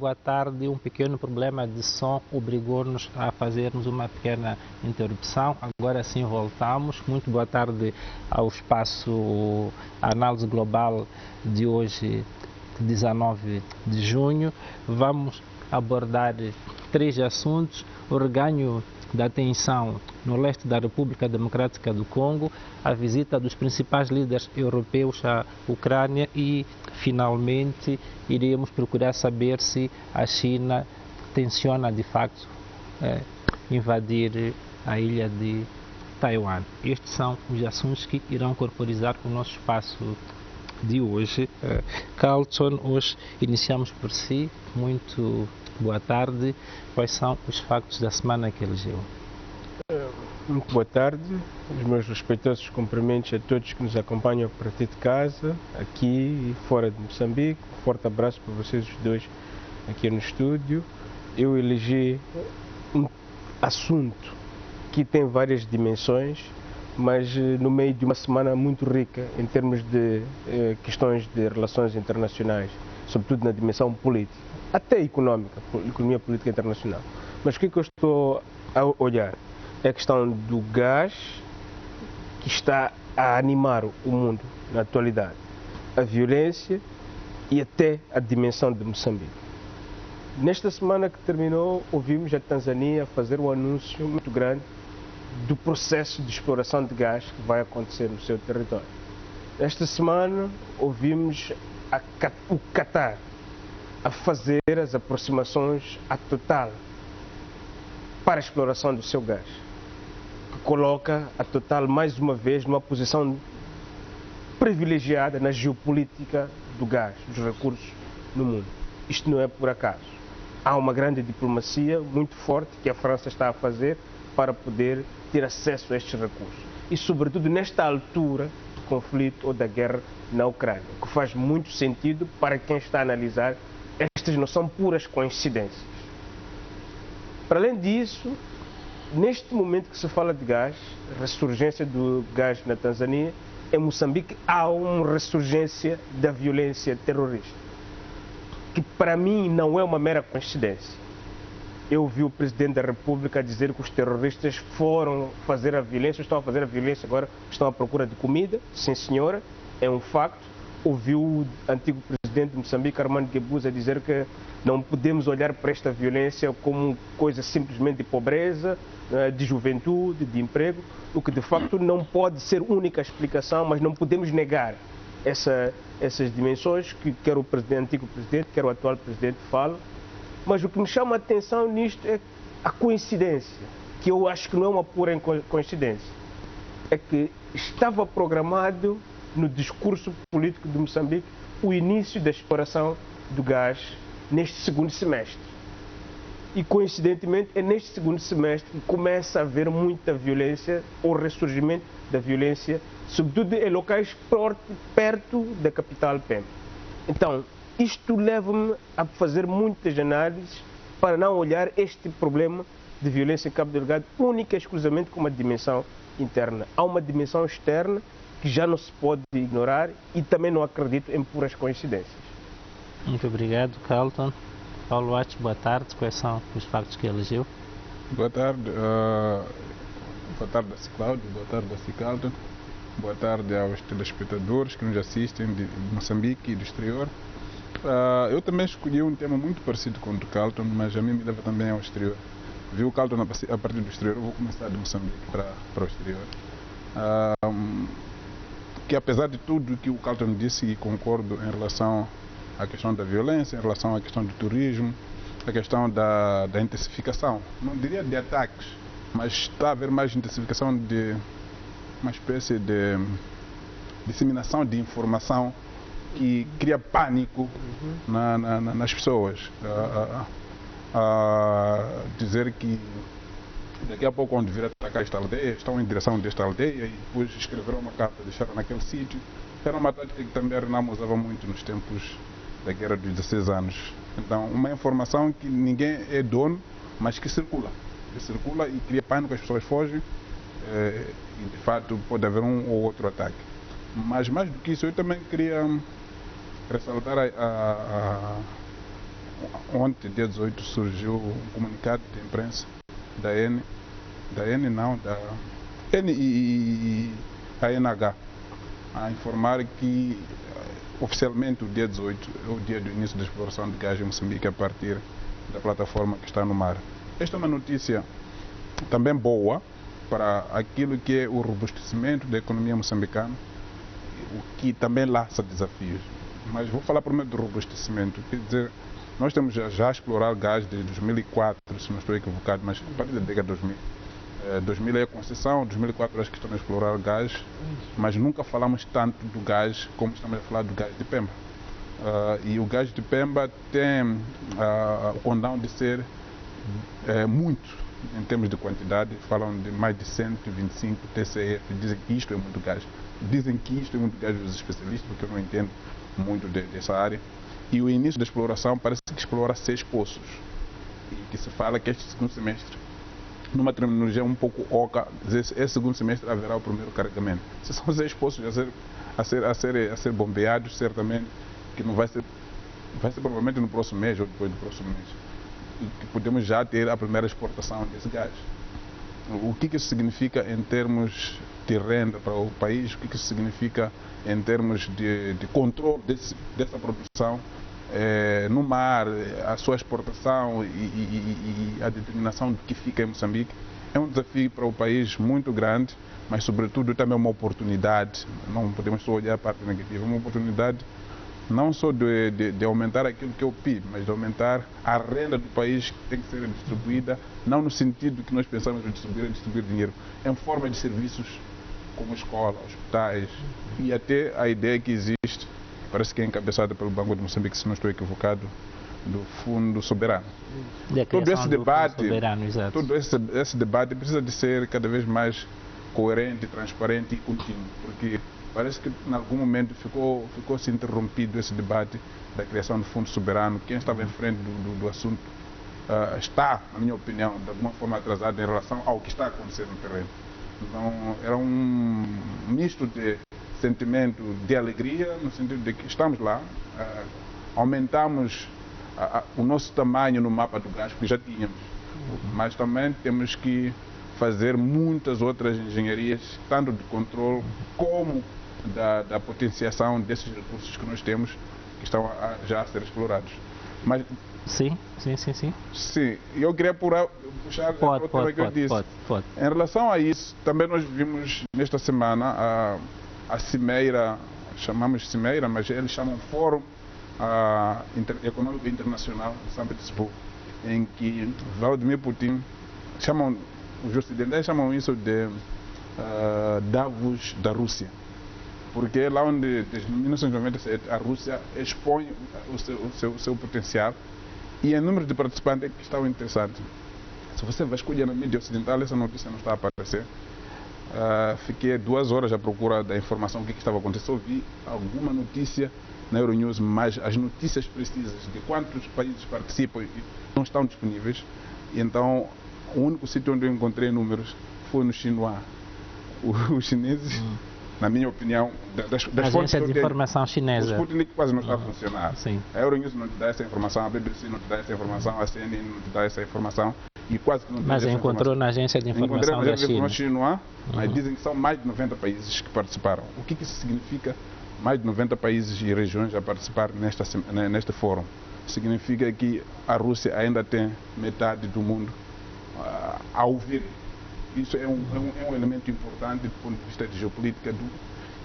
boa tarde. Um pequeno problema de som obrigou-nos a fazermos uma pequena interrupção. Agora sim voltamos. Muito boa tarde ao espaço Análise Global de hoje, 19 de junho. Vamos abordar 3 assuntos: o reganho da tensão no leste da República Democrática do Congo, a visita dos principais líderes europeus à Ucrânia e, finalmente, iremos procurar saber se a China tenciona, de facto, invadir a ilha de Taiwan. Estes são os assuntos que irão corporizar o nosso espaço de hoje. Carlton, hoje iniciamos por si. Muito boa tarde. Quais são os factos da semana que elegeu? Muito boa tarde. Os meus respeitosos cumprimentos a todos que nos acompanham a partir de casa, aqui e fora de Moçambique. Um forte abraço para vocês os dois aqui no estúdio. Eu elegi um assunto que tem várias dimensões, mas no meio de uma semana muito rica em termos de questões de relações internacionais, sobretudo na dimensão política, até econômica, economia política internacional. Mas o que eu estou a olhar é a questão do gás, que está a animar o mundo na atualidade, a violência e até a dimensão de Moçambique. Nesta semana que terminou, ouvimos a Tanzânia fazer um anúncio muito grande do processo de exploração de gás que vai acontecer no seu território. Esta semana ouvimos o Qatar a fazer as aproximações à Total para a exploração do seu gás, que coloca a Total mais uma vez numa posição privilegiada na geopolítica do gás, dos recursos no mundo. Isto não é por acaso. Há uma grande diplomacia muito forte que a França está a fazer para poder ter acesso a estes recursos. E sobretudo nesta altura do conflito ou da guerra na Ucrânia, o que faz muito sentido para quem está a analisar. Estas não são puras coincidências. Para além disso, neste momento que se fala de gás, ressurgência do gás na Tanzânia, em Moçambique há uma ressurgência da violência terrorista, que para mim não é uma mera coincidência. Eu ouvi o Presidente da República dizer que os terroristas foram fazer a violência, estão a fazer a violência agora, estão à procura de comida. Sim, senhora, é um facto. Ouvi o antigo Presidente de Moçambique, Armando Guebuza, dizer que não podemos olhar para esta violência como coisa simplesmente de pobreza, de juventude, de emprego, o que de facto não pode ser única explicação, mas não podemos negar essas dimensões que quer o antigo Presidente, quer o atual Presidente fala. Mas o que me chama a atenção nisto é a coincidência, que eu acho que não é uma pura coincidência. É que estava programado no discurso político de Moçambique o início da exploração do gás neste segundo semestre. E coincidentemente é neste segundo semestre que começa a haver muita violência, ou ressurgimento da violência, sobretudo em locais perto da capital Pemba. Então, isto leva-me a fazer muitas análises para não olhar este problema de violência em Cabo Delgado única e exclusivamente com uma dimensão interna. Há uma dimensão externa que já não se pode ignorar e também não acredito em puras coincidências. Muito obrigado, Carlton. Paulo Watts, boa tarde. Quais são os factos que elegeu? Boa tarde. Boa tarde a Cláudio, boa tarde a Carlton. Boa tarde aos telespectadores que nos assistem de Moçambique e do exterior. Eu também escolhi um tema muito parecido com o do Carlton, mas a mim me leva também ao exterior. Vi o Carlton a partir do exterior, eu vou começar de Moçambique para o exterior. Que apesar de tudo que o Carlton disse, e concordo em relação à questão da violência, em relação à questão do turismo, a questão da intensificação, não diria de ataques, mas está a haver mais intensificação de uma espécie de disseminação de informação que cria pânico nas pessoas. Dizer que daqui a pouco, quando vir atacar esta aldeia, estão em direção desta aldeia e depois escreveram uma carta, deixaram naquele sítio. Era uma tática que também a Renamo usava muito nos tempos da Guerra dos 16 anos. Então, uma informação que ninguém é dono, mas que circula. E cria pânico, as pessoas fogem e, de fato, pode haver um ou outro ataque. Mas, mais do que isso, eu também queria ressaltar ontem, dia 18, surgiu um comunicado de imprensa da N e a NH, a informar que oficialmente o dia 18 é o dia do início da exploração de gás em Moçambique a partir da plataforma que está no mar. Esta é uma notícia também boa para aquilo que é o robustecimento da economia moçambicana, o que também lança desafios. Mas vou falar primeiro do robustecimento, quer dizer, nós temos já a explorar gás desde 2004, se não estou equivocado, mas a partir da década de 2000. 2000 é a concessão, 2004 acho que estamos a explorar gás, mas nunca falamos tanto do gás como estamos a falar do gás de Pemba. E o gás de Pemba tem o condão de ser muito, em termos de quantidade, falam de mais de 125 TCF, dizem que isto é muito gás. Dizem que isto é muito gás os especialistas, porque eu não entendo muito dessa área. E o início da exploração parece que explora 6 poços, e que se fala que este segundo semestre, numa terminologia um pouco oca, esse segundo semestre haverá o primeiro carregamento. Se são 6 poços a ser bombeados, certamente que não vai ser provavelmente no próximo mês ou depois do próximo mês, e que podemos já ter a primeira exportação desse gás. O que isso significa em termos de renda para o país? O que isso significa em termos de controle dessa produção no mar, a sua exportação e a determinação do que fica em Moçambique? É um desafio para o país muito grande, mas sobretudo também uma oportunidade. Não podemos só olhar a parte negativa, é uma oportunidade não só de aumentar aquilo que é o PIB, mas de aumentar a renda do país, que tem que ser distribuída, não no sentido que nós pensamos em distribuir dinheiro, em forma de serviços como escola, hospitais, e até a ideia que existe, parece que é encabeçada pelo Banco de Moçambique, se não estou equivocado, do Fundo Soberano. Todo esse debate, esse debate precisa de ser cada vez mais coerente, transparente e contínuo, porque parece que em algum momento ficou-se interrompido esse debate da criação do Fundo Soberano. Quem estava em frente do assunto está, na minha opinião, de alguma forma atrasado em relação ao que está acontecendo no terreno. Então, era um misto de sentimento de alegria, no sentido de que estamos lá, aumentamos o nosso tamanho no mapa do gás, que já tínhamos, mas também temos que fazer muitas outras engenharias, tanto de controle como da potenciação desses recursos que nós temos, que estão já a ser explorados. Mas, sim. Sim, eu queria puxar o tema que eu disse. Pode. Em relação a isso, também nós vimos nesta semana a cimeira, chamamos de cimeira, mas eles chamam Fórum Econômico Internacional de São Petersburgo, em que Vladimir Putin, os ocidentais chamam isso de Davos da Rússia, porque é lá onde, desde 1997, a Rússia expõe o seu potencial, e em número de participantes que estão interessantes. Se você vasculha na mídia ocidental, essa notícia não está a aparecer. Fiquei 2 horas à procura da informação do que estava acontecendo. Só vi alguma notícia na Euronews, mas as notícias precisas de quantos países participam não estão disponíveis. E então, o único sítio onde eu encontrei números foi no Xinhua. Os chineses, na minha opinião, das fontes agência de informação chinesa. O Sputnik quase não está a funcionar. Sim. A Euronews não te dá essa informação, a BBC não te dá essa informação, a CNN não te dá essa informação. E quase que não te dá essa informação. Encontrou na agência de informação da China. Xinhua, mas dizem que são mais de 90 países que participaram. O que isso significa? Mais de 90 países e regiões a participar neste fórum. Significa que a Rússia ainda tem metade do mundo a ouvir. Isso é um elemento importante do ponto de vista de geopolítica.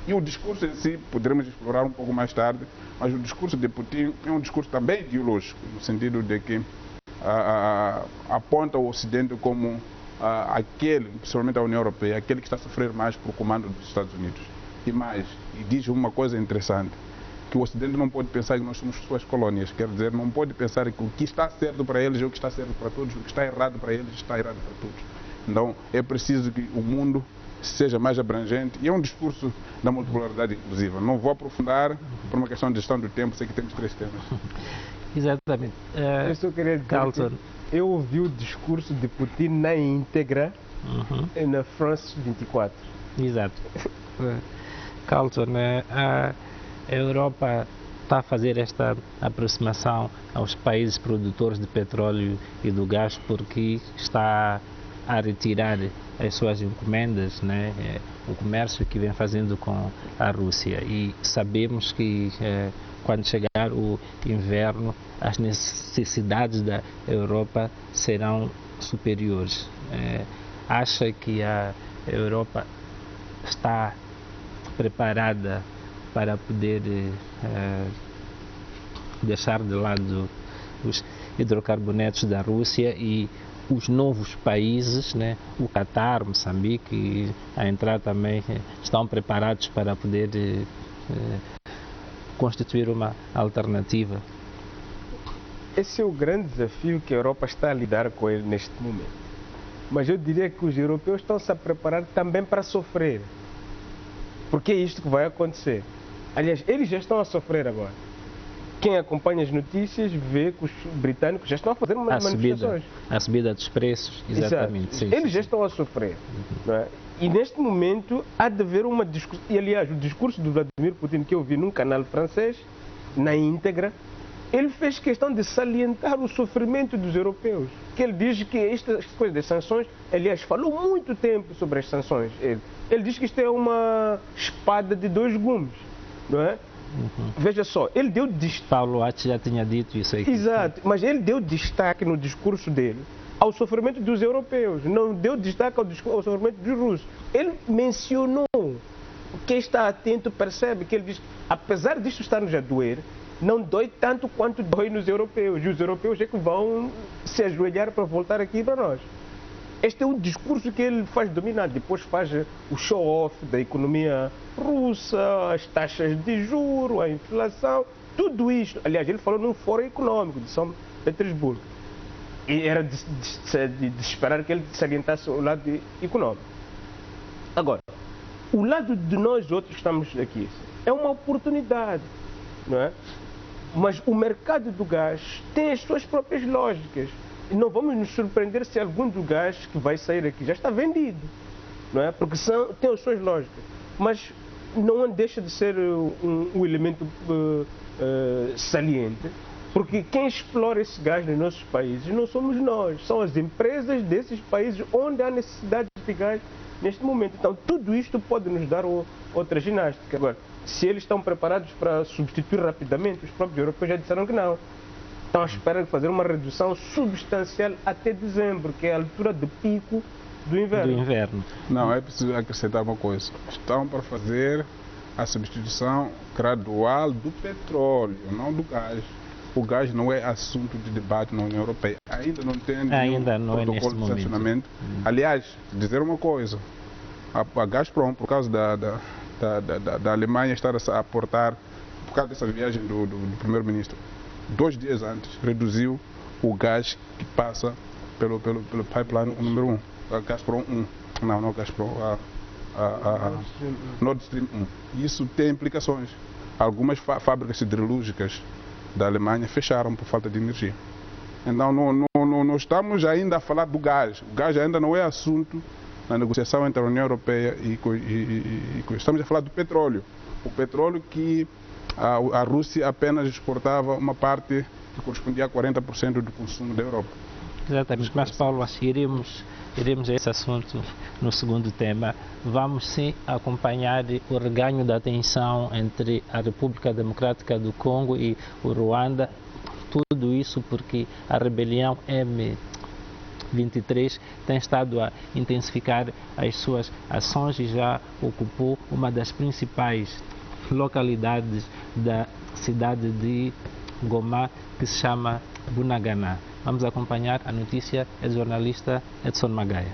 E o discurso em si, poderemos explorar um pouco mais tarde, mas o discurso de Putin é um discurso também ideológico, no sentido de que aponta o Ocidente como aquele, principalmente a União Europeia, aquele que está a sofrer mais por comando dos Estados Unidos. E diz uma coisa interessante, que o Ocidente não pode pensar que nós somos suas colônias, quer dizer, não pode pensar que o que está certo para eles é o que está certo para todos, o que está errado para eles está errado para todos. Então, é preciso que o mundo seja mais abrangente, e é um discurso da multipolaridade inclusiva. Não vou aprofundar por uma questão de gestão do tempo, sei que temos 3 temas. Exatamente. Eu só queria dizer que eu ouvi o discurso de Putin na íntegra na France 24. Exato. Carlton, a Europa está a fazer esta aproximação aos países produtores de petróleo e do gás porque está a retirar as suas encomendas, né? O comércio que vem fazendo com a Rússia, e sabemos que quando chegar o inverno as necessidades da Europa serão superiores. Acha que a Europa está preparada para poder deixar de lado os hidrocarbonetos da Rússia e os novos países, né, o Catar, Moçambique, a entrar também, estão preparados para poder constituir uma alternativa? Esse é o grande desafio que a Europa está a lidar com ele neste momento. Mas eu diria que os europeus estão-se a preparar também para sofrer. Porque é isto que vai acontecer. Aliás, eles já estão a sofrer agora. Quem acompanha as notícias vê que os britânicos já estão a fazer manifestações. A subida dos preços, exatamente. Sim, eles já estão a sofrer. Não é? E neste momento há de haver uma discussão. E aliás, o discurso do Vladimir Putin que eu vi num canal francês, na íntegra, ele fez questão de salientar o sofrimento dos europeus. Que ele diz que estas coisas das sanções, aliás, falou muito tempo sobre as sanções. Ele diz que isto é uma espada de dois gumes, não é? Veja só, ele deu destaque. Paulo Ache já tinha dito isso aí. Exato, mas ele deu destaque no discurso dele ao sofrimento dos europeus, não deu destaque ao sofrimento dos russos. Ele mencionou, quem está atento percebe que ele diz, apesar disto estar-nos a doer, não dói tanto quanto dói nos europeus, e os europeus é que vão se ajoelhar para voltar aqui para nós. Este é um discurso que ele faz dominante, depois faz o show-off da economia russa, as taxas de juros, a inflação, tudo isto. Aliás, ele falou num fórum econômico de São Petersburgo. E era de esperar que ele salientasse o lado econômico. Agora, o lado de nós outros que estamos aqui é uma oportunidade, não é? Mas o mercado do gás tem as suas próprias lógicas. E não vamos nos surpreender se algum do gás que vai sair aqui já está vendido, não é? Porque tem as suas lógicas. Mas não deixa de ser um elemento saliente, porque quem explora esse gás nos nossos países não somos nós, são as empresas desses países onde há necessidade de gás neste momento. Então, tudo isto pode nos dar outra ginástica. Agora, se eles estão preparados para substituir rapidamente, os próprios europeus já disseram que não. Estão à espera de fazer uma redução substancial até dezembro, que é a altura de pico do inverno. Não, é preciso acrescentar uma coisa. Estão para fazer a substituição gradual do petróleo, não do gás. O gás não é assunto de debate na União Europeia. Ainda não tem nenhum protocolo de sancionamento. Aliás, dizer uma coisa. A Gazprom, por causa da Alemanha estar a aportar, por causa dessa viagem do primeiro-ministro, 2 dias antes, reduziu o gás que passa pelo pipeline número 1, a Gazprom 1. Não a Gazprom, a Nord Stream 1. Isso tem implicações. Algumas fábricas siderúrgicas da Alemanha fecharam por falta de energia. Então, não estamos ainda a falar do gás. O gás ainda não é assunto na negociação entre a União Europeia e estamos a falar do petróleo. O petróleo que a Rússia apenas exportava uma parte que correspondia a 40% do consumo da Europa. Exatamente, mas Paulo, acho que iremos a esse assunto no segundo tema. Vamos sim acompanhar o reganho da tensão entre a República Democrática do Congo e o Ruanda. Tudo isso porque a rebelião M23 tem estado a intensificar as suas ações e já ocupou uma das principais localidades da cidade de Goma, que se chama Bunagana. Vamos acompanhar a notícia, é do jornalista Edson Magaia.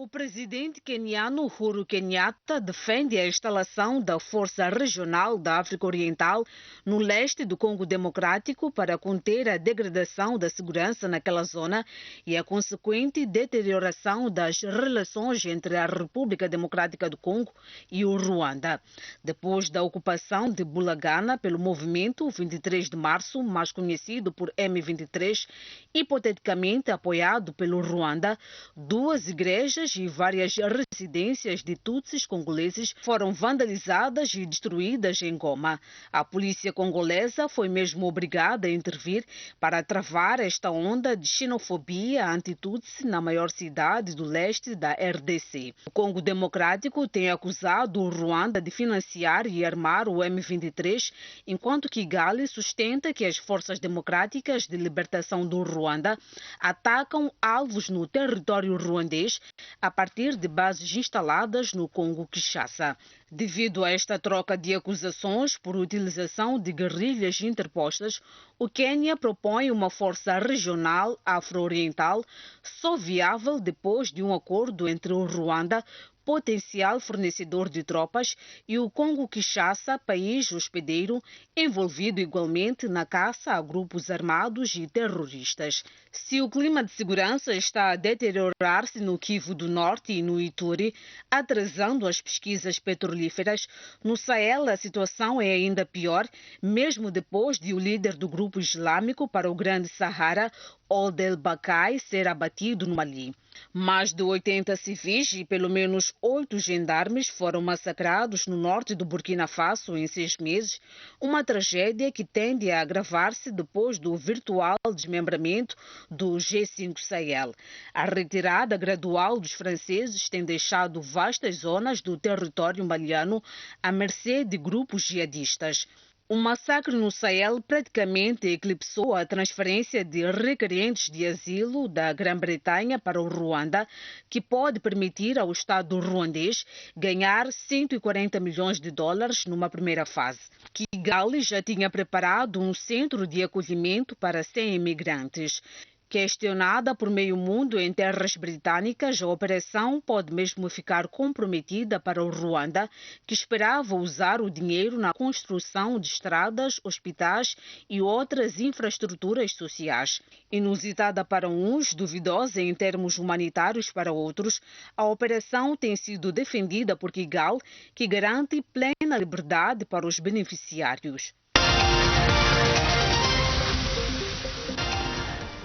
O presidente queniano Uhuru Kenyatta defende a instalação da Força Regional da África Oriental no leste do Congo Democrático para conter a degradação da segurança naquela zona e a consequente deterioração das relações entre a República Democrática do Congo e o Ruanda. Depois da ocupação de Bunagana pelo movimento 23 de março, mais conhecido por M23, hipoteticamente apoiado pelo Ruanda, 2 igrejas públicas e várias residências de tutsis congoleses foram vandalizadas e destruídas em Goma. A polícia congolesa foi mesmo obrigada a intervir para travar esta onda de xenofobia anti-tutsi na maior cidade do leste da RDC. O Congo Democrático tem acusado o Ruanda de financiar e armar o M23, enquanto Kigali sustenta que as forças democráticas de libertação do Ruanda atacam alvos no território ruandês a partir de bases instaladas no Congo-Kinshasa. Devido a esta troca de acusações por utilização de guerrilhas interpostas, o Quênia propõe uma força regional afro-oriental só viável depois de um acordo entre o Ruanda, potencial fornecedor de tropas, e o Congo-Kinshasa, país hospedeiro, envolvido igualmente na caça a grupos armados e terroristas. Se o clima de segurança está a deteriorar-se no Kivu do Norte e no Ituri, atrasando as pesquisas petrolíferas, no Sahel a situação é ainda pior, mesmo depois de o líder do grupo islâmico para o Grande Sahara, Old El-Bakai, ser abatido no Mali. Mais de 80 civis e pelo menos 8 gendarmes foram massacrados no norte do Burkina Faso em 6 meses, uma tragédia que tende a agravar-se depois do virtual desmembramento do G5 Sahel. A retirada gradual dos franceses tem deixado vastas zonas do território maliano à mercê de grupos jihadistas. O massacre no Sahel praticamente eclipsou a transferência de requerentes de asilo da Grã-Bretanha para o Ruanda, que pode permitir ao Estado ruandês ganhar 140 milhões de dólares numa primeira fase. Kigali já tinha preparado um centro de acolhimento para 100 imigrantes. Questionada por meio mundo em terras britânicas, a operação pode mesmo ficar comprometida para o Ruanda, que esperava usar o dinheiro na construção de estradas, hospitais e outras infraestruturas sociais. Inusitada para uns, duvidosa em termos humanitários para outros, a operação tem sido defendida por Kigali, que garante plena liberdade para os beneficiários.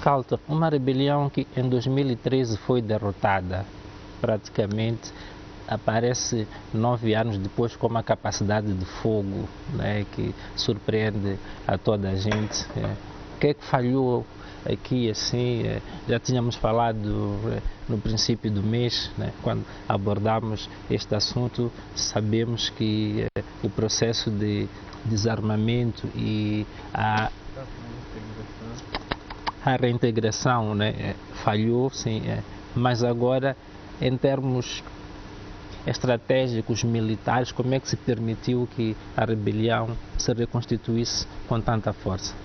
Calter, uma rebelião que em 2013 foi derrotada, praticamente aparece 9 anos depois com uma capacidade de fogo, né, que surpreende a toda a gente. O que é que falhou aqui assim? Já tínhamos falado no princípio do mês, né, quando abordamos este assunto, sabemos que o processo de desarmamento e a reintegração, né, falhou, sim, mas agora, em termos estratégicos militares, como é que se permitiu que a rebelião se reconstituísse com tanta força?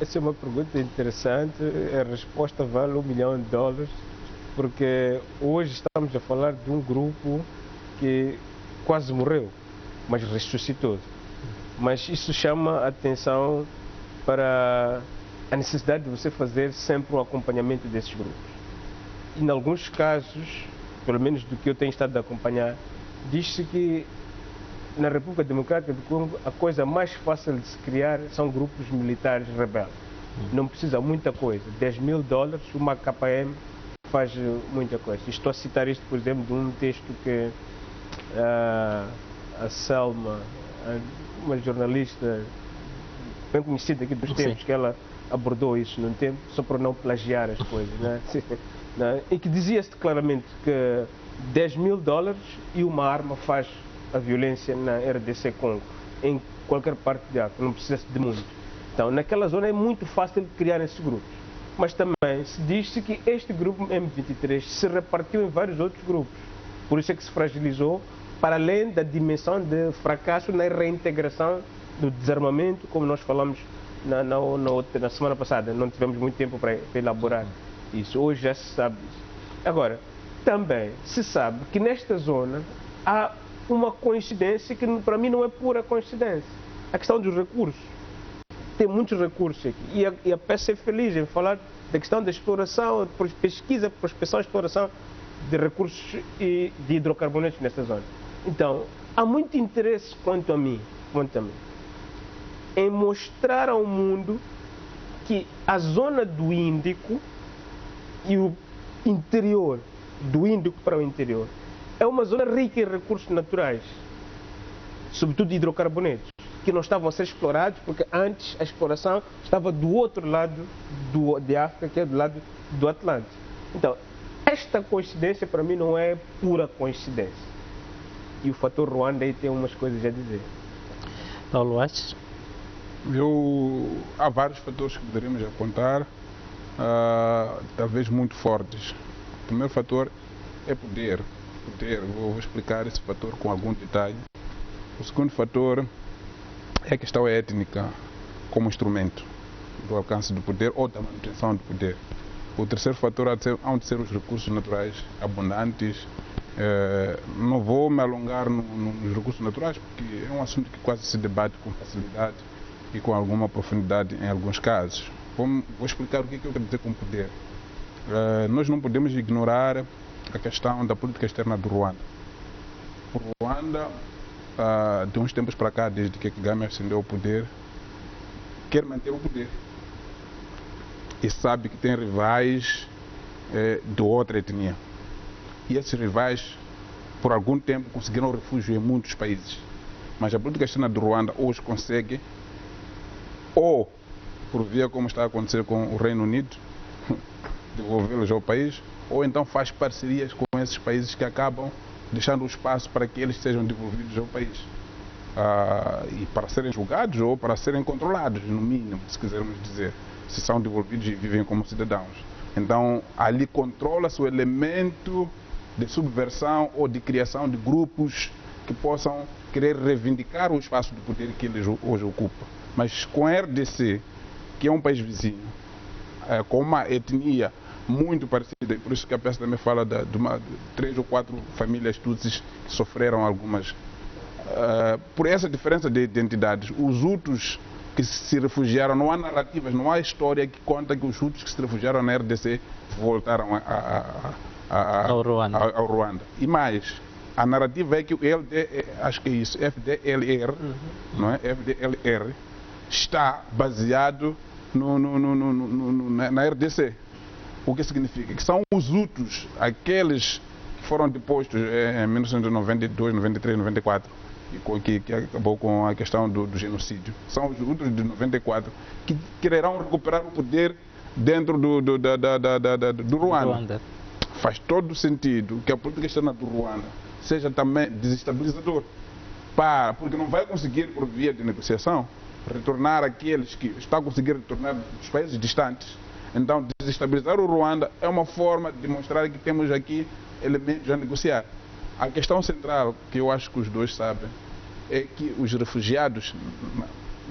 Essa é uma pergunta interessante. A resposta vale $1 milhão, porque hoje estamos a falar de um grupo que quase morreu, mas ressuscitou. Mas isso chama a atenção para a necessidade de você fazer sempre um acompanhamento desses grupos. E, em alguns casos, pelo menos do que eu tenho estado a acompanhar, diz-se que na República Democrática do Congo a coisa mais fácil de se criar são grupos militares rebeldes. Não precisa muita coisa. $10 mil, uma KM faz muita coisa. Estou a citar isto, por exemplo, de um texto que a Selma, uma jornalista bem conhecida aqui dos tempos, que ela abordou isso num tempo, só para não plagiar as coisas, né? E que dizia-se claramente que $10 mil e uma arma faz a violência na RDC Congo, em qualquer parte de África, não precisa de muito. Então, naquela zona é muito fácil criar esses grupos. Mas também se diz-se que este grupo M23 se repartiu em vários outros grupos. Por isso é que se fragilizou, para além da dimensão de fracasso na reintegração do desarmamento, como nós falamos na semana passada. Não tivemos muito tempo para elaborar isso. Hoje já se sabe isso. Agora, também se sabe que nesta zona há uma coincidência que para mim não é pura coincidência. A questão dos recursos. Tem muitos recursos aqui. E a peça é feliz em falar da questão da exploração, pesquisa, prospecção e exploração de recursos e de hidrocarbonetos nesta zona. Então, há muito interesse quanto a mim, em mostrar ao mundo que a zona do Índico e o interior do Índico para o interior, é uma zona rica em recursos naturais, sobretudo hidrocarbonetos, que não estavam a ser explorados, porque antes a exploração estava do outro lado de África, que é do lado do Atlântico. Então, esta coincidência para mim não é pura coincidência. E o fator Ruanda aí tem umas coisas a dizer. Paulo Aches? Há vários fatores que poderíamos apontar, talvez muito fortes. O primeiro fator é poder. Vou explicar esse fator com algum detalhe. O segundo fator é a questão étnica como instrumento do alcance do poder ou da manutenção do poder. O terceiro fator há de ser os recursos naturais abundantes. Não vou me alongar nos recursos naturais, porque é um assunto que quase se debate com facilidade e com alguma profundidade em alguns casos. Vou explicar o que eu quero dizer com poder. Nós não podemos ignorar a questão da política externa do Ruanda. O Ruanda, de uns tempos para cá, desde que Kagame ascendeu ao poder, quer manter o poder. E sabe que tem rivais de outra etnia. E esses rivais, por algum tempo, conseguiram refúgio em muitos países. Mas a política externa do Ruanda hoje consegue, ou por via como está a acontecer com o Reino Unido, devolvê-los ao país, ou então faz parcerias com esses países que acabam deixando o espaço para que eles sejam devolvidos ao país. E para serem julgados ou para serem controlados, no mínimo, se quisermos dizer, se são devolvidos e vivem como cidadãos. Então, ali controla-se o elemento de subversão ou de criação de grupos que possam querer reivindicar o espaço de poder que eles hoje ocupam. Mas com a RDC, que é um país vizinho, com uma etnia muito parecida, e por isso que a peça também fala de 3 ou 4 famílias tutsis que sofreram algumas. Por essa diferença de identidades, os Hutus que se refugiaram, não há narrativas, não há história que conta que os Hutus que se refugiaram na RDC voltaram ao Ruanda. E mais, a narrativa é que o acho que é isso, FDLR, não é? FDLR está baseado na RDC. O que significa? Que são os Hutus, aqueles que foram depostos em 1992, 93, 94, que acabou com a questão do genocídio. São os Hutus de 94 que quererão recuperar o poder dentro do Ruanda. Faz todo sentido que a política externa do Ruanda seja também desestabilizador, porque não vai conseguir, por via de negociação, retornar aqueles que estão a conseguir retornar dos países distantes. Então, desestabilizar o Ruanda é uma forma de mostrar que temos aqui elementos a negociar. A questão central, que eu acho que os dois sabem, é que os refugiados,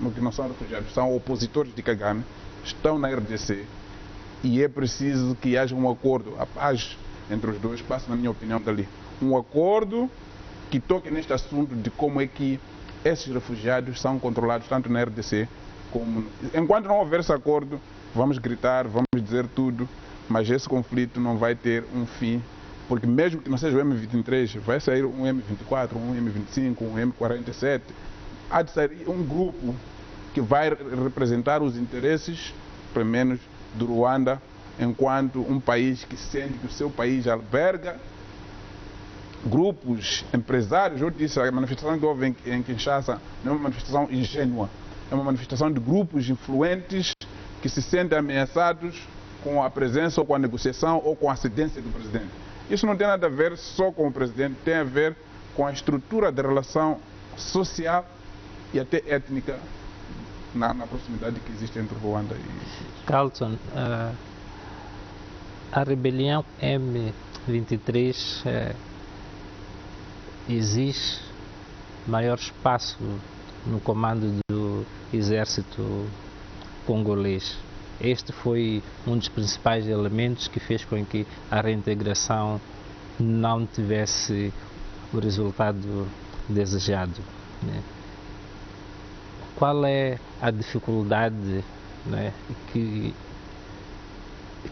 no que não são refugiados, são opositores de Kagame, estão na RDC e é preciso que haja um acordo, a paz entre os dois passa, na minha opinião, dali. Um acordo que toque neste assunto de como é que esses refugiados são controlados tanto na RDC como... Enquanto não houver esse acordo, vamos gritar, vamos dizer tudo, mas esse conflito não vai ter um fim, porque mesmo que não seja o M23, vai sair um M24, um M25, um M47, há de sair um grupo que vai representar os interesses, pelo menos, do Ruanda, enquanto um país que sente que o seu país alberga grupos empresários. Eu disse, a manifestação que houve em Kinshasa não é uma manifestação ingênua, é uma manifestação de grupos influentes que se sentem ameaçados com a presença ou com a negociação ou com a cedência do presidente. Isso não tem nada a ver só com o presidente, tem a ver com a estrutura de relação social e até étnica na proximidade que existe entre Ruanda e... Carlton, a rebelião M23 exige maior espaço no comando do exército congolês. Este foi um dos principais elementos que fez com que a reintegração não tivesse o resultado desejado, né? Qual é a dificuldade, né, que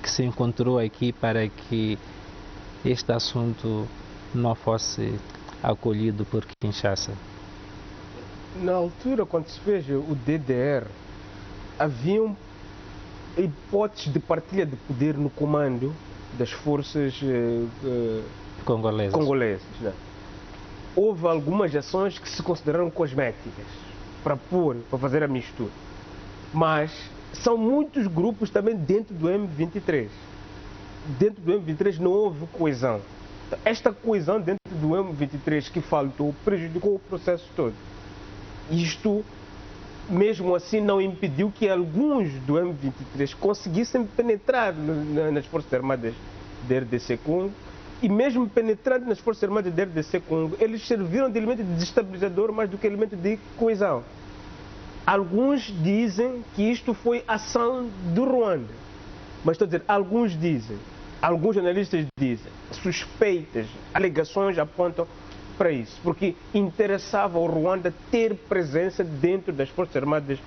se encontrou aqui para que este assunto não fosse acolhido por Kinshasa? Na altura, quando se fez o DDR, haviam hipóteses de partilha de poder no comando das forças congolesas. Né? Houve algumas ações que se consideraram cosméticas para fazer a mistura. Mas são muitos grupos também dentro do M23. Dentro do M23 não houve coesão. Esta coesão dentro do M23 que faltou prejudicou o processo todo. Isto, mesmo assim, não impediu que alguns do M23 conseguissem penetrar nas Forças Armadas da RDC Congo, e mesmo penetrando nas Forças Armadas da RDC Congo, eles serviram de elemento desestabilizador mais do que elemento de coesão. Alguns dizem que isto foi ação do Ruanda, mas estou a dizer, alguns dizem, alguns analistas dizem, suspeitas, alegações apontam para isso, porque interessava ao Ruanda ter presença dentro das Forças Armadas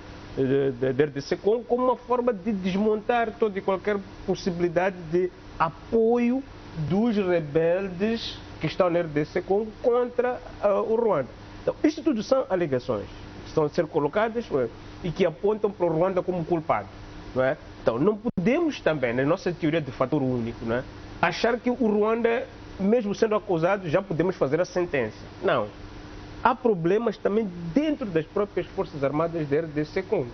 da RDC Congo como uma forma de desmontar toda e qualquer possibilidade de apoio dos rebeldes que estão na RDC Congo contra o Ruanda. Então, isto tudo são alegações que estão a ser colocadas e que apontam para o Ruanda como culpado. Não é? Então, não podemos também, na nossa teoria de fator único, não é, achar que o Ruanda, mesmo sendo acusado, já podemos fazer a sentença. Não. Há problemas também dentro das próprias Forças Armadas da RDC Congo.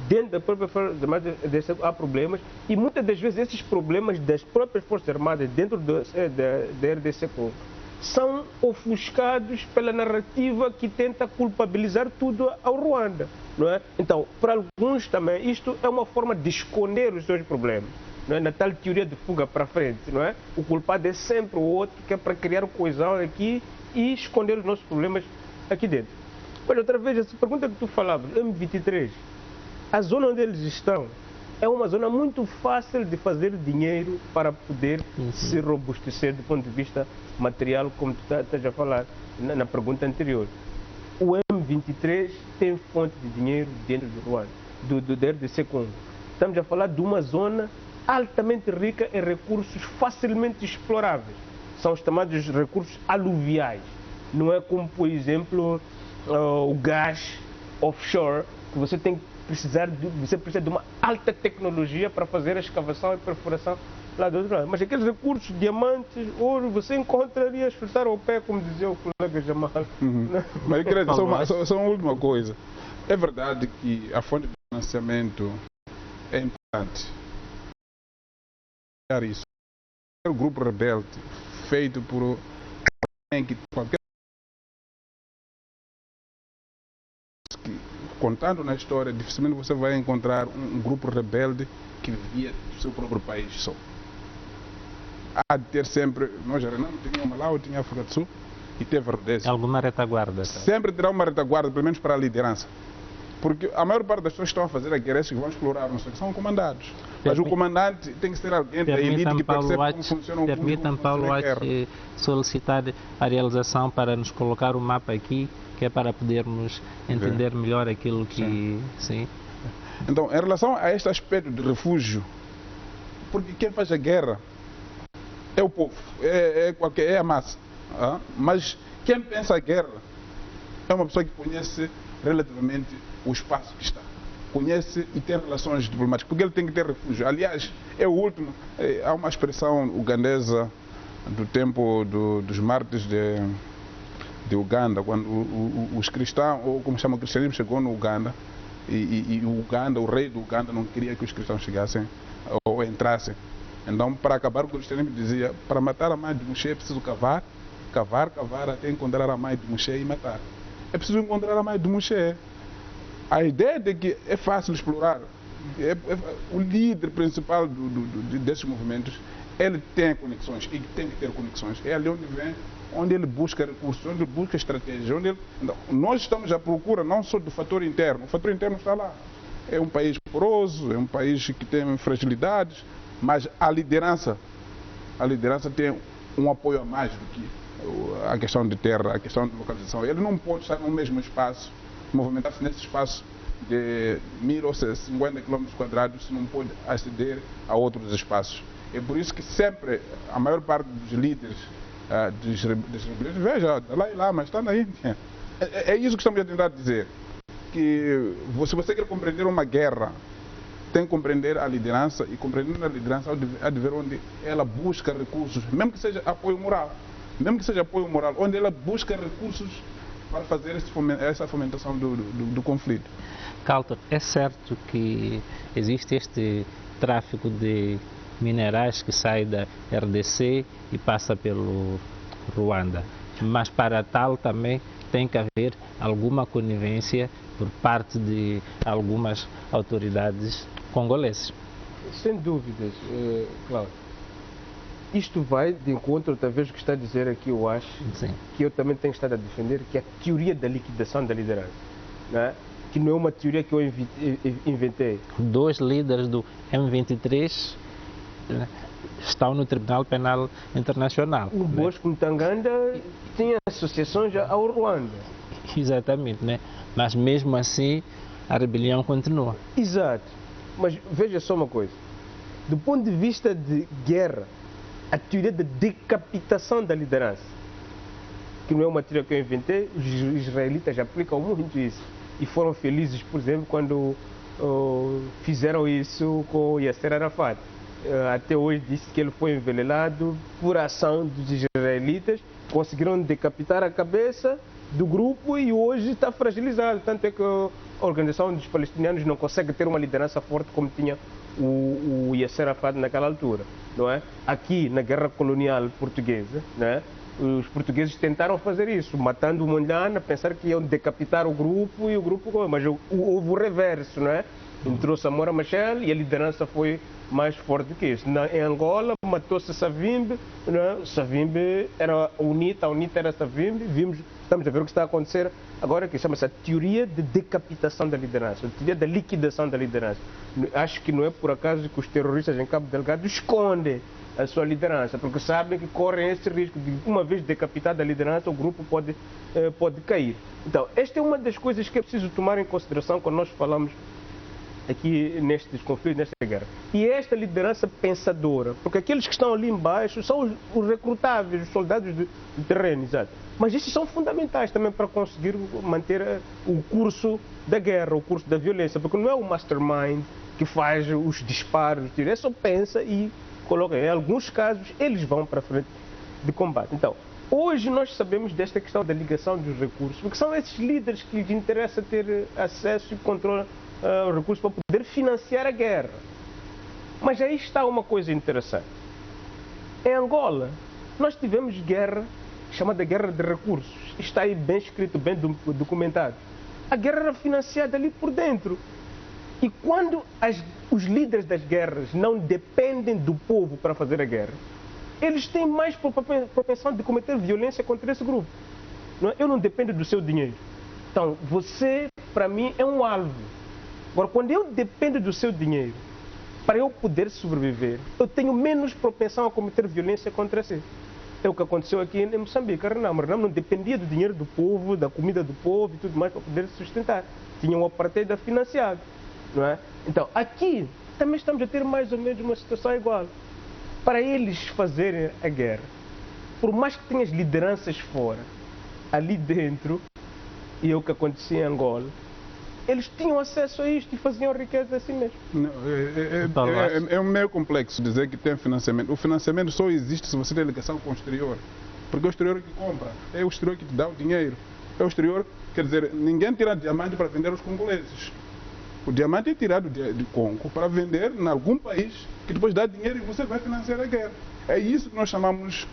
Dentro das próprias Forças Armadas da RDC Congo há problemas, e muitas das vezes esses problemas das próprias Forças Armadas dentro da RDC Congo são ofuscados pela narrativa que tenta culpabilizar tudo ao Ruanda. Não é? Então, para alguns também, isto é uma forma de esconder os seus problemas. Não é? Na tal teoria de fuga para frente, não é? O culpado é sempre o outro, que é para criar coesão aqui e esconder os nossos problemas aqui dentro. Olha, outra vez, essa pergunta que tu falavas, M23, a zona onde eles estão é uma zona muito fácil de fazer dinheiro para poder se robustecer do ponto de vista material, como tu estás a falar na pergunta anterior. O M23 tem fonte de dinheiro dentro do Ruanda, do RDC Congo. Estamos a falar de uma zona altamente rica em recursos facilmente exploráveis. São os chamados recursos aluviais. Não é como, por exemplo, o gás offshore, que você precisa de uma alta tecnologia para fazer a escavação e perfuração lá do outro lado. Mas aqueles recursos, diamantes, ouro, você encontraria a chutar ao pé, como dizia o colega Jamal. Mas eu queria dizer só uma última coisa. É verdade que a fonte de financiamento é importante. Isso. O grupo rebelde feito por qualquer, contando na história, dificilmente você vai encontrar um grupo rebelde que vivia do seu próprio país só. Há de ter sempre, nós já não tinha Malau, tinha África do Sul e teve Rodésia. Alguma retaguarda. Sempre terá uma retaguarda, pelo menos para a liderança. Porque a maior parte das pessoas que estão a fazer a guerra, esses que vão explorar, não sei, são comandados. Mas o comandante tem que ser alguém da elite que percebe como funciona o mundo. Permitam, Paulo, solicitar a realização para nos colocar o mapa aqui, que é para podermos entender melhor aquilo que... Sim. Então, em relação a este aspecto de refúgio, porque quem faz a guerra é o povo, é a massa. Mas quem pensa a guerra é uma pessoa que conhece relativamente o espaço que está. Conhece e tem relações diplomáticas, porque ele tem que ter refúgio. Aliás, é o último, há uma expressão ugandesa do tempo dos mártires de Uganda, quando os cristãos, ou como chama o cristianismo, chegou no Uganda, e o rei do Uganda não queria que os cristãos chegassem ou entrassem. Então, para acabar com o cristianismo, dizia, para matar a mãe de Moshe é preciso cavar até encontrar a mãe de Moshe e matar. É preciso encontrar a mãe de Moshe. A ideia de que é fácil explorar, o líder principal desses movimentos, ele tem conexões e tem que ter conexões. É ali onde vem, onde ele busca recursos, onde ele busca estratégias. Nós estamos à procura não só do fator interno, o fator interno está lá. É um país poroso, é um país que tem fragilidades, mas a liderança tem um apoio a mais do que a questão de terra, a questão de localização. Ele não pode estar no mesmo espaço, movimentar-se nesse espaço de 1000 ou 50 km quadrados, se não pode aceder a outros espaços. É por isso que sempre a maior parte dos líderes das rebeliões, veja, lá e lá, mas está na Índia. É isso que estamos a tentar dizer. Que se você quer compreender uma guerra, tem que compreender a liderança e compreendendo a liderança há de ver onde ela busca recursos, mesmo que seja apoio moral, onde ela busca recursos para fazer essa fomentação do conflito. Calton, é certo que existe este tráfico de minerais que sai da RDC e passa pelo Ruanda, mas para tal também tem que haver alguma conivência por parte de algumas autoridades congoleses. Sem dúvidas, Cláudio. Isto vai de encontro, talvez, o que está a dizer aqui, eu acho, Sim. que eu também tenho estado a defender, que é a teoria da liquidação da liderança, não é? Que não é uma teoria que eu inventei. 2 líderes do M23 estão no Tribunal Penal Internacional. O Bosco Ntaganda tinha associações ao Ruanda. Exatamente, né? Mas mesmo assim a rebelião continua. Exato. Mas veja só uma coisa. Do ponto de vista de guerra, a teoria da decapitação da liderança, que não é uma teoria que eu inventei, os israelitas aplicam muito isso. E foram felizes, por exemplo, quando fizeram isso com Yasser Arafat. Até hoje disse que ele foi envenenado por ação dos israelitas, conseguiram decapitar a cabeça do grupo e hoje está fragilizado. Tanto é que a organização dos palestinianos não consegue ter uma liderança forte como tinha o Yasser Arafat naquela altura, não é? Aqui, na guerra colonial portuguesa, não é? Os portugueses tentaram fazer isso, matando o Mondlane, pensar que iam decapitar o grupo e o grupo... Mas houve o reverso, não é? Entrou Samora Machel e a liderança foi mais forte do que isso. Em Angola, matou-se Savimbi, não é? Savimbi era a UNITA era Savimbi. Estamos a ver o que está a acontecer agora, que chama-se a teoria de decapitação da liderança, a teoria da liquidação da liderança. Acho que não é por acaso que os terroristas em Cabo Delgado escondem a sua liderança, porque sabem que correm esse risco de, uma vez decapitada a liderança, o grupo pode cair. Então, esta é uma das coisas que é preciso tomar em consideração quando nós falamos aqui nestes conflitos, nesta guerra. E esta liderança pensadora, porque aqueles que estão ali embaixo são os recrutáveis, os soldados do terreno, exato. Mas estes são fundamentais também para conseguir manter o curso da guerra, o curso da violência, porque não é o mastermind que faz os disparos, ele só pensa e coloca. Em alguns casos, eles vão para a frente de combate. Então, hoje nós sabemos desta questão da ligação dos recursos, porque são esses líderes que lhes interessa ter acesso e controle os recursos para poder financiar a guerra. Mas aí está uma coisa interessante. Em Angola, nós tivemos guerra chamada guerra de recursos. Está aí bem escrito, bem documentado. A guerra era financiada ali por dentro. E quando os líderes das guerras não dependem do povo para fazer a guerra, eles têm mais propensão de cometer violência contra esse grupo. Eu não dependo do seu dinheiro. Então, você, para mim, é um alvo. Agora, quando eu dependo do seu dinheiro, para eu poder sobreviver, eu tenho menos propensão a cometer violência contra si. É o que aconteceu aqui em Moçambique. A Renamo não dependia do dinheiro do povo, da comida do povo e tudo mais para poder se sustentar. Tinha um apartheid financiado, não é? Então, aqui também estamos a ter mais ou menos uma situação igual. Para eles fazerem a guerra, por mais que tenhas lideranças fora, ali dentro, e é o que acontecia em Angola, eles tinham acesso a isto e faziam riqueza assim mesmo. É meio complexo dizer que tem financiamento. O financiamento só existe se você tem ligação com o exterior. Porque é o exterior que compra, é o exterior que te dá o dinheiro. É o exterior, quer dizer, ninguém tira diamante para vender aos congoleses. O diamante é tirado de Congo para vender em algum país que depois dá dinheiro e você vai financiar a guerra. É isso que nós chamamos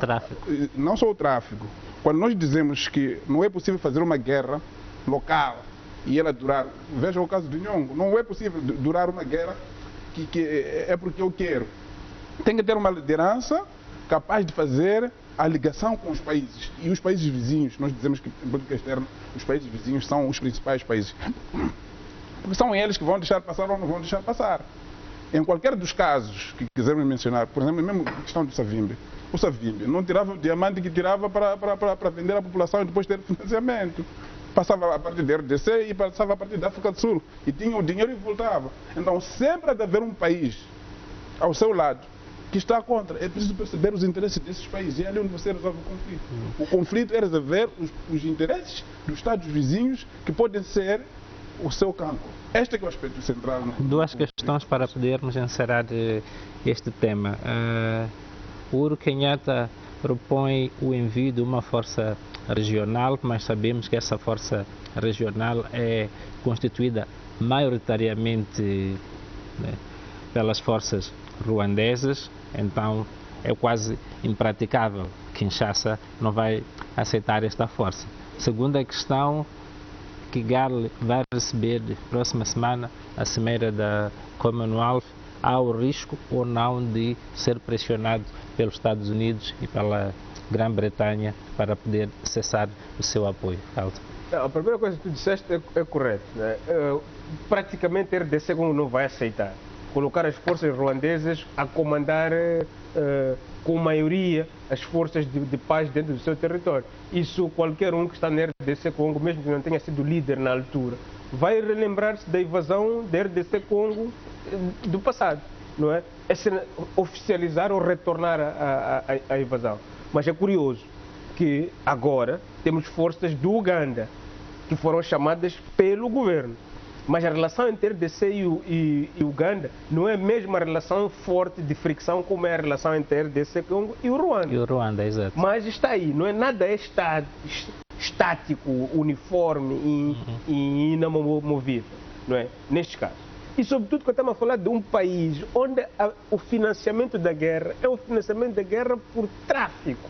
tráfico. Não só o tráfico. Quando nós dizemos que não é possível fazer uma guerra local e ela durar, veja o caso do Nhongo, não é possível durar uma guerra que é porque eu quero. Tem que ter uma liderança capaz de fazer a ligação com os países. E os países vizinhos, nós dizemos que em política externa, os países vizinhos são os principais países. Porque são eles que vão deixar passar ou não vão deixar passar. Em qualquer dos casos que quisermos mencionar, por exemplo, mesmo a questão do Savimbi, o Savimbi não tirava o diamante que tirava para vender à população e depois ter financiamento. Passava a partir da RDC e passava a partir da África do Sul. E tinha o dinheiro e voltava. Então, sempre há de haver um país ao seu lado que está contra. É preciso perceber os interesses desses países. E é ali onde você resolve o conflito. O conflito é resolver os interesses dos Estados vizinhos que podem ser o seu cancro. Este é que é o aspecto central. Duas questões para podermos encerrar este tema. O Uhuru Kenyatta propõe o envio de uma força regional, mas sabemos que essa força regional é constituída maioritariamente, né, pelas forças ruandesas, então é quase impraticável. Kinshasa não vai aceitar esta força. Segunda questão, Kigali vai receber próxima semana a cimeira da Commonwealth. Há o risco ou não de ser pressionado pelos Estados Unidos e pela Grã-Bretanha para poder cessar o seu apoio? Caldo. A primeira coisa que tu disseste é correto, né? Praticamente a RDC não vai aceitar colocar as forças ruandesas a comandar com maioria as forças de paz dentro do seu território. Isso qualquer um que está na RDC Congo, mesmo que não tenha sido líder na altura, vai relembrar-se da invasão da RDC Congo do passado, não é? É oficializar ou retornar a invasão. Mas é curioso que agora temos forças do Uganda que foram chamadas pelo governo. Mas a relação entre RDC e Uganda não é a mesma relação forte de fricção como é a relação entre RDC Congo e o Ruanda. E o Ruanda, exato. Mas está aí, não é nada estático, uniforme e inamovível, não é? Neste caso. E sobretudo quando estamos a falar de um país onde o financiamento da guerra é um financiamento da guerra por tráfico,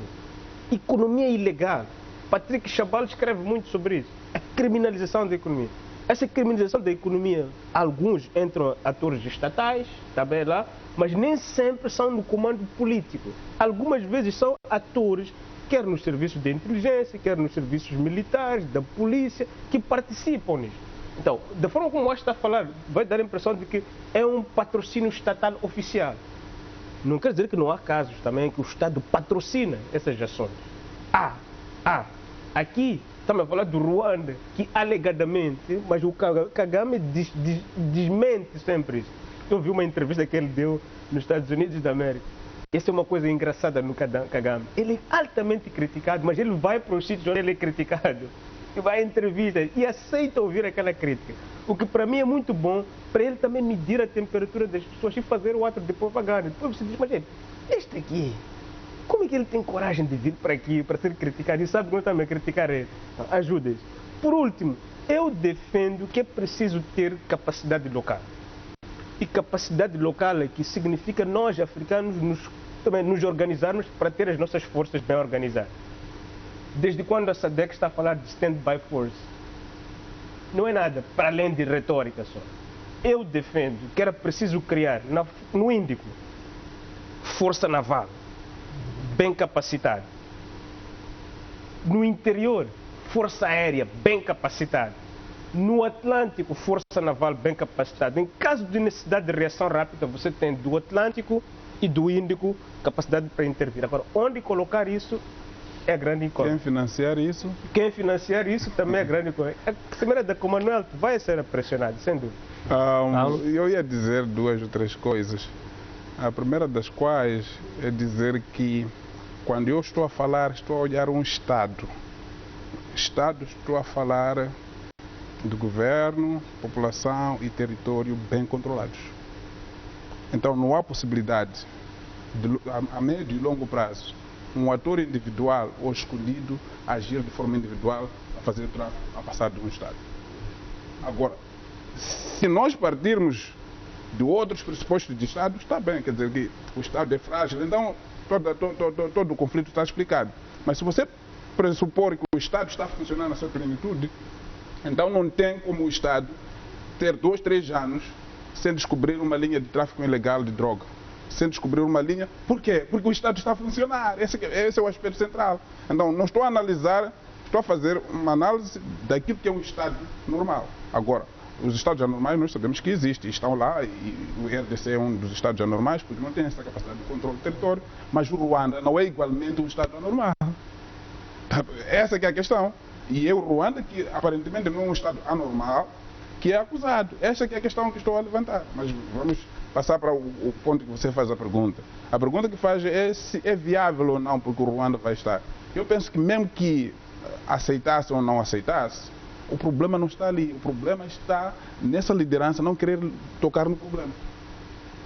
economia ilegal. Patrick Chabal escreve muito sobre isso, a criminalização da economia. Essa criminalização da economia, alguns entram atores estatais, também lá, mas nem sempre são no comando político. Algumas vezes são atores, quer nos serviços de inteligência, quer nos serviços militares, da polícia, que participam nisso. Então, da forma como o está a falar, vai dar a impressão de que é um patrocínio estatal oficial. Não quer dizer que não há casos também que o Estado patrocina essas ações. Aqui estamos a falar do Ruanda, que alegadamente, mas o Kagame desmente sempre isso. Eu vi uma entrevista que ele deu nos Estados Unidos da América. Essa é uma coisa engraçada no Kagame. Ele é altamente criticado, mas ele vai para os sítios onde ele é criticado. E vai a entrevistas e aceita ouvir aquela crítica. O que para mim é muito bom, para ele também medir a temperatura das pessoas e fazer o ato de propaganda. Depois você diz, mas este aqui, como é que ele tem coragem de vir para aqui para ser criticado? E sabe que não está a criticar ele? Ajuda-se. Por último, eu defendo que é preciso ter capacidade local. E capacidade local é que significa nós, africanos, também nos organizarmos para ter as nossas forças bem organizadas. Desde quando a SADC está a falar de stand-by force? Não é nada para além de retórica só. Eu defendo que era preciso criar no Índico força naval bem capacitada. No interior, força aérea bem capacitada. No Atlântico, força naval bem capacitada. Em caso de necessidade de reação rápida, você tem do Atlântico e do Índico capacidade para intervir. Agora, onde colocar isso é a grande incógnita. Quem financiar isso? Quem financiar isso também é a grande incógnita. A Cimeira da Commonwealth vai ser pressionada, sem dúvida. Eu ia dizer duas ou três coisas. A primeira das quais é dizer que quando eu estou a falar, estou a olhar um Estado. Estado, estou a falar de governo, população e território bem controlados. Então não há possibilidade, a médio e longo prazo, um ator individual ou escolhido agir de forma individual a fazer tráfico, a passar de um Estado. Agora, se nós partirmos de outros pressupostos de Estado, está bem, quer dizer que o Estado é frágil, então todo o conflito está explicado. Mas se você pressupor que o Estado está funcionando na sua plenitude, então não tem como o Estado ter 2, 3 anos sem descobrir uma linha de tráfico ilegal de droga. Sem descobrir uma linha. Por quê? Porque o Estado está a funcionar. Esse é o aspecto central. Então, não estou a analisar, estou a fazer uma análise daquilo que é um Estado normal. Agora, os Estados anormais nós sabemos que existem, estão lá, e o RDC é um dos Estados anormais, porque não tem essa capacidade de controle do território, mas o Ruanda não é igualmente um Estado anormal. Essa que é a questão. E é o Ruanda que aparentemente não é um Estado anormal que é acusado. Essa que é a questão que estou a levantar. Mas vamos passar para o ponto que você faz a pergunta. A pergunta que faz é se é viável ou não, porque o Ruanda vai estar. Eu penso que mesmo que aceitasse ou não aceitasse, O problema não está ali, o problema está nessa liderança não querer tocar no problema.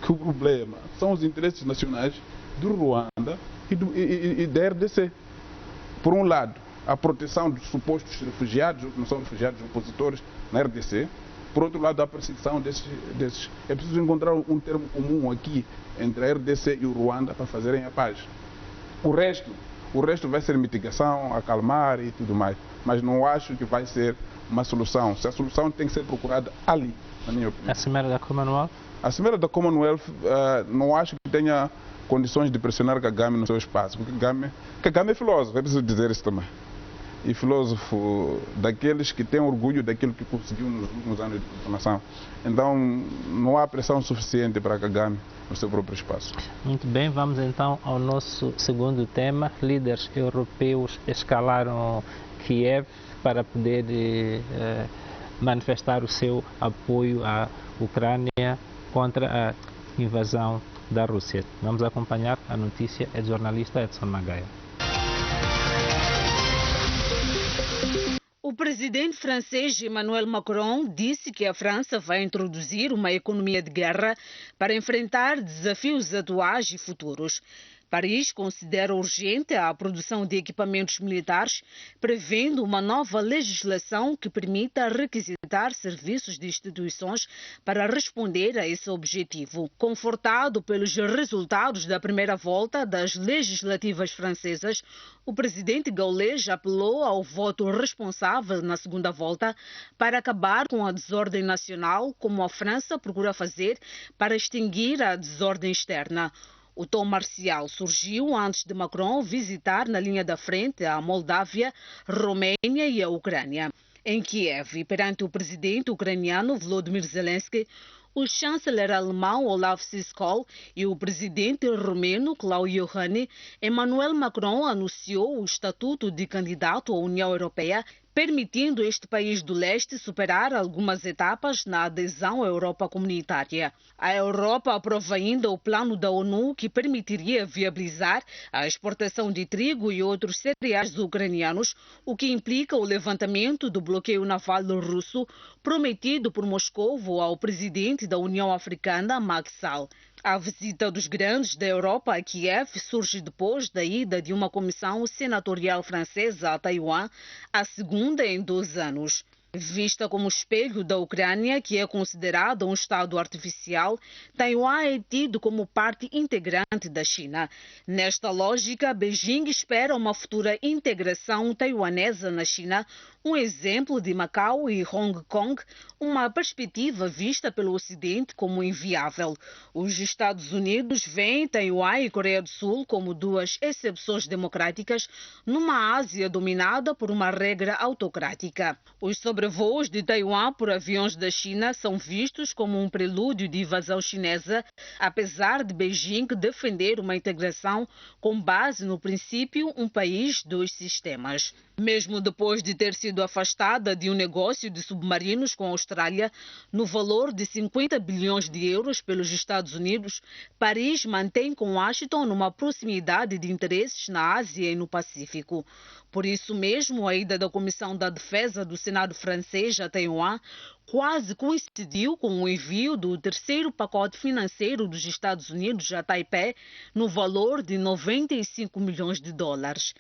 Que o problema são os interesses nacionais do Ruanda e da RDC. Por um lado, a proteção dos supostos refugiados, ou que não são refugiados, opositores na RDC. Por outro lado, a perseguição desses. É preciso encontrar um termo comum aqui entre a RDC e o Ruanda para fazerem a paz. O resto vai ser mitigação, acalmar e tudo mais. Mas não acho que vai ser uma solução. Se a solução tem que ser procurada ali, na minha opinião. A Cimeira da Commonwealth? A Cimeira da Commonwealth não acho que tenha condições de pressionar Kagame no seu espaço. Porque Kagame é filósofo, é preciso dizer isso também. E filósofo daqueles que têm orgulho daquilo que conseguiu nos últimos anos de governação. Então, não há pressão suficiente para Kagame no seu próprio espaço. Muito bem, vamos então ao nosso segundo tema. Líderes europeus escalaram Kiev para poder manifestar o seu apoio à Ucrânia contra a invasão da Rússia. Vamos acompanhar a notícia, é do jornalista Edson Magaia. O presidente francês Emmanuel Macron disse que a França vai introduzir uma economia de guerra para enfrentar desafios atuais e futuros. Paris considera urgente a produção de equipamentos militares, prevendo uma nova legislação que permita requisitar serviços de instituições para responder a esse objetivo. Confortado pelos resultados da primeira volta das legislativas francesas, o presidente gaulês apelou ao voto responsável na segunda volta para acabar com a desordem nacional, como a França procura fazer para extinguir a desordem externa. O tom marcial surgiu antes de Macron visitar na linha da frente a Moldávia, Romênia e a Ucrânia. Em Kiev, perante o presidente ucraniano Volodymyr Zelensky, o chanceler alemão Olaf Scholz e o presidente romeno Klaus Iohannis, Emmanuel Macron anunciou o estatuto de candidato à União Europeia, permitindo este país do leste superar algumas etapas na adesão à Europa comunitária. A Europa aprova ainda o plano da ONU que permitiria viabilizar a exportação de trigo e outros cereais ucranianos, o que implica o levantamento do bloqueio naval russo prometido por Moscou ao presidente da União Africana, Macky Sall. A visita dos grandes da Europa a Kiev surge depois da ida de uma comissão senatorial francesa a Taiwan, a segunda em 2 anos. Vista como espelho da Ucrânia, que é considerada um estado artificial, Taiwan é tido como parte integrante da China. Nesta lógica, Beijing espera uma futura integração taiwanesa na China, um exemplo de Macau e Hong Kong, uma perspectiva vista pelo Ocidente como inviável. Os Estados Unidos veem Taiwan e Coreia do Sul como 2 exceções democráticas numa Ásia dominada por uma regra autocrática. Os sobrevoos de Taiwan por aviões da China são vistos como um prelúdio de invasão chinesa, apesar de Beijing defender uma integração com base no princípio um país, 2 sistemas. Mesmo depois de ter sido afastada de um negócio de submarinos com a Austrália, no valor de 50 bilhões de euros pelos Estados Unidos, Paris mantém com Washington uma proximidade de interesses na Ásia e no Pacífico. Por isso mesmo, a ida da Comissão da Defesa do Senado francês a Taiwan quase coincidiu com o envio do 3º pacote financeiro dos Estados Unidos a Taipei, no valor de 95 milhões de dólares.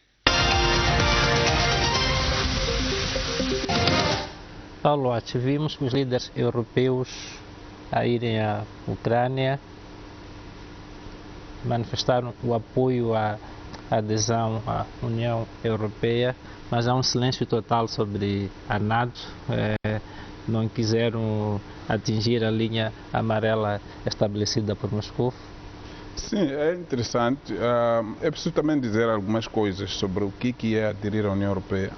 Paulo, vimos os líderes europeus a irem à Ucrânia, manifestaram o apoio à adesão à União Europeia, mas há um silêncio total sobre a NATO. Não quiseram atingir a linha amarela estabelecida por Moscou. Sim, é interessante. É preciso também dizer algumas coisas sobre o que é aderir à União Europeia.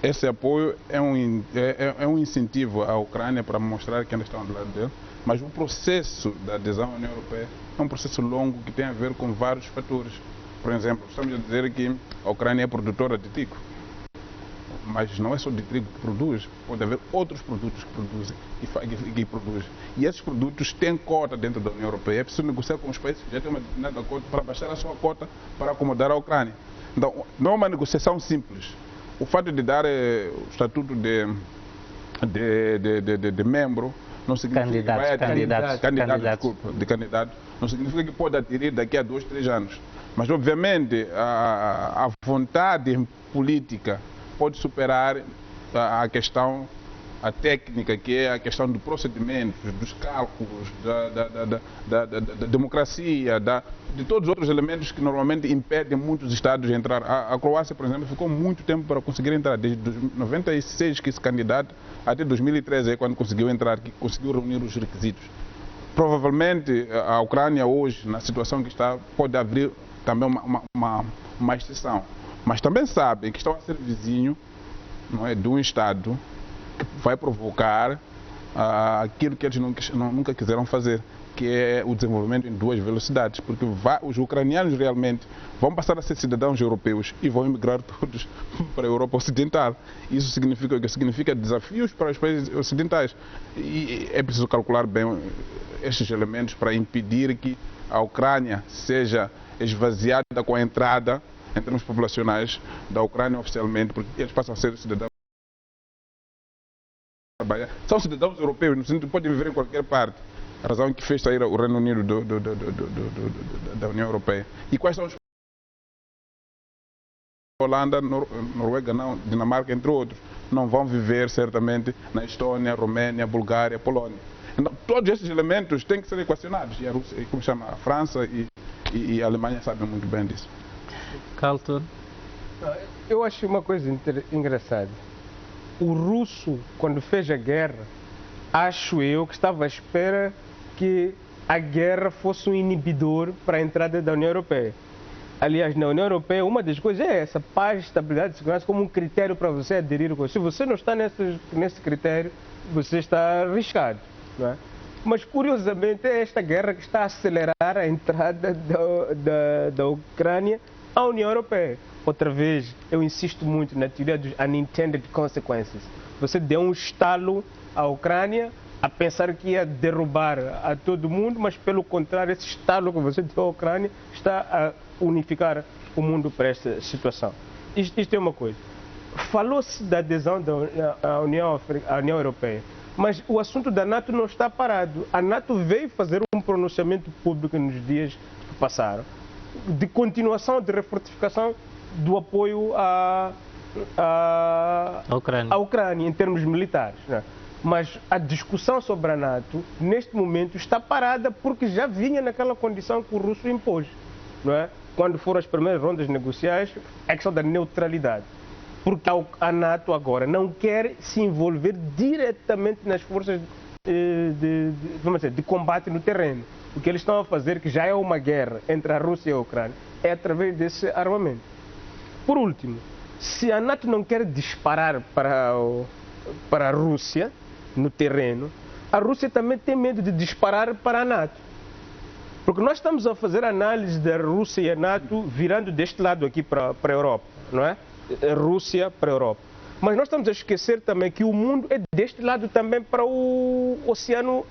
Esse apoio é um incentivo à Ucrânia para mostrar que ainda estão do lado dele, mas o processo da adesão à União Europeia é um processo longo que tem a ver com vários fatores. Por exemplo, estamos a dizer que a Ucrânia é produtora de trigo, mas não é só de trigo que produz, pode haver outros produtos que produzem e produzem. E esses produtos têm cota dentro da União Europeia. É preciso negociar com os países que já têm uma determinada cota para baixar a sua cota para acomodar a Ucrânia. Então, não é uma negociação simples. o fato de dar o estatuto de membro não significa candidato, não significa que pode adquirir daqui a 2, 3 anos. Mas, obviamente, a vontade política pode superar a questão, a técnica, que é a questão do procedimento, dos cálculos, da democracia, de todos os outros elementos que normalmente impedem muitos Estados de entrar. A Croácia, por exemplo, ficou muito tempo para conseguir entrar, desde 96 que se candidata até 2013, quando conseguiu entrar, que conseguiu reunir os requisitos. Provavelmente a Ucrânia hoje, na situação que está, pode abrir também uma exceção. Mas também sabem que estão a ser vizinho, não é, de um Estado que vai provocar aquilo que eles nunca quiseram fazer, que é o desenvolvimento em 2 velocidades, porque os ucranianos realmente vão passar a ser cidadãos europeus e vão emigrar todos para a Europa Ocidental. Isso significa o que? Significa desafios para os países ocidentais. E é preciso calcular bem estes elementos para impedir que a Ucrânia seja esvaziada com a entrada, em termos populacionais, da Ucrânia oficialmente, porque eles passam a ser cidadãos. São cidadãos europeus, no sentido que podem viver em qualquer parte. A razão que fez sair o Reino Unido da União Europeia. E quais são os Holanda, Noruega, não, Dinamarca, entre outros, não vão viver certamente na Estônia, Romênia, Bulgária, Polônia. Então, todos esses elementos têm que ser equacionados. E a Rússia, como chama, a França e a Alemanha sabem muito bem disso. Carlton? Eu acho uma coisa engraçada. O russo, quando fez a guerra, acho eu que estava à espera que a guerra fosse um inibidor para a entrada da União Europeia. Aliás, na União Europeia, uma das coisas é essa, paz, estabilidade e segurança como um critério para você aderir. Se você não está nesse critério, você está arriscado. Não é? Mas, curiosamente, é esta guerra que está a acelerar a entrada da Ucrânia à União Europeia. Outra vez, eu insisto muito na teoria dos unintended consequences. Você deu um estalo à Ucrânia a pensar que ia derrubar a todo mundo, mas, pelo contrário, esse estalo que você deu à Ucrânia está a unificar o mundo para esta situação. Isto é uma coisa. Falou-se da adesão à União Europeia, mas o assunto da NATO não está parado. A NATO veio fazer um pronunciamento público nos dias que passaram, de continuação, de refortificação do apoio à Ucrânia em termos militares. Né? Mas a discussão sobre a NATO, neste momento, está parada porque já vinha naquela condição que o russo impôs. Não é? Quando foram as primeiras rondas negociais, a questão da neutralidade. Porque a NATO agora não quer se envolver diretamente nas forças de combate no terreno. O que eles estão a fazer, que já é uma guerra entre a Rússia e a Ucrânia, é através desse armamento. Por último, se a NATO não quer disparar para a Rússia no terreno, a Rússia também tem medo de disparar para a NATO. Porque nós estamos a fazer análise da Rússia e a NATO virando deste lado aqui para a Europa, não é? A Rússia para a Europa. Mas nós estamos a esquecer também que o mundo é deste lado também para o Oceano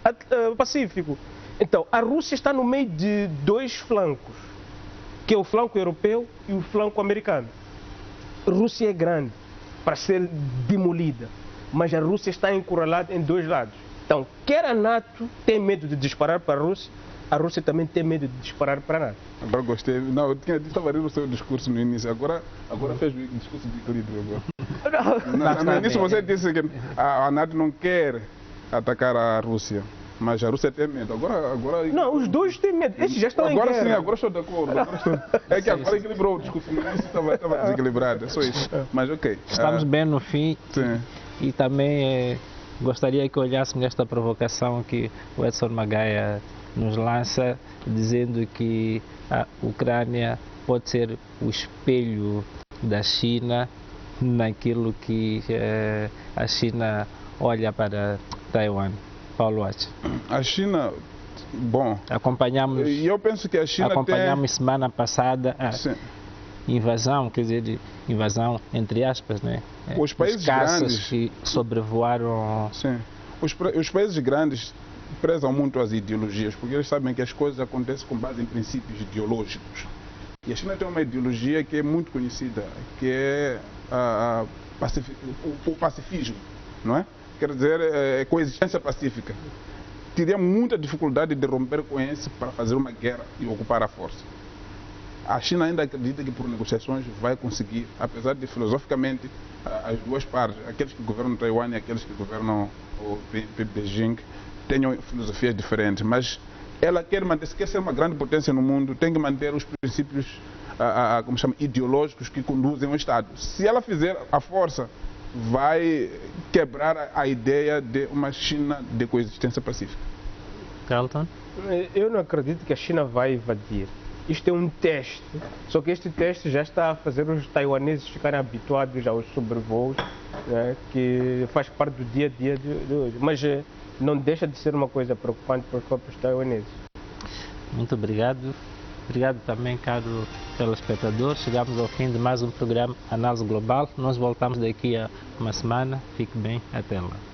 Pacífico. Então, a Rússia está no meio de 2 flancos, que é o flanco europeu e o flanco americano. A Rússia é grande para ser demolida, mas a Rússia está encurralada em 2 lados. Então, quer a NATO tem medo de disparar para a Rússia também tem medo de disparar para a NATO. Agora gostei. Não, eu estava a ler o seu discurso no início, agora fez o discurso de equilíbrio. No início você disse que a NATO não quer atacar a Rússia. Mas a Rússia tem medo. Agora... Não, os dois têm medo. Esses já estão em guerra. Agora sim, agora estou de acordo. É que agora equilibrou o discurso. No início estava desequilibrado. É só isso. Mas ok. Estamos bem no fim. Sim. E também gostaria que olhássemos esta provocação que o Edson Magaia nos lança, dizendo que a Ucrânia pode ser o espelho da China naquilo que a China olha para Taiwan. Paulo Acha. A China, bom, eu penso que a China acompanhamos semana passada a invasão, quer dizer, invasão entre aspas, né? Os países grandes que sobrevoaram. Sim. Os países grandes prezam muito as ideologias, porque eles sabem que as coisas acontecem com base em princípios ideológicos. E a China tem uma ideologia que é muito conhecida, que é o pacifismo, não é? Quer dizer, coexistência pacífica. Teria muita dificuldade de romper com esse para fazer uma guerra e ocupar a força. A China ainda acredita que por negociações vai conseguir, apesar de filosoficamente as duas partes, aqueles que governam Taiwan e aqueles que governam o Beijing, tenham filosofias diferentes, mas ela quer manter, se quer ser uma grande potência no mundo, tem que manter os princípios como chama, ideológicos que conduzem o Estado. Se ela fizer a força, vai quebrar a ideia de uma China de coexistência pacífica. Carlton? Eu não acredito que a China vai invadir. Isto é um teste, só que este teste já está a fazer os taiwaneses ficarem habituados aos sobrevoos, né, que faz parte do dia a dia de hoje. Mas não deixa de ser uma coisa preocupante para os próprios taiwaneses. Muito obrigado. Obrigado também, caro telespectador. Chegamos ao fim de mais um programa Análise Global. Nós voltamos daqui a uma semana. Fique bem. Até lá.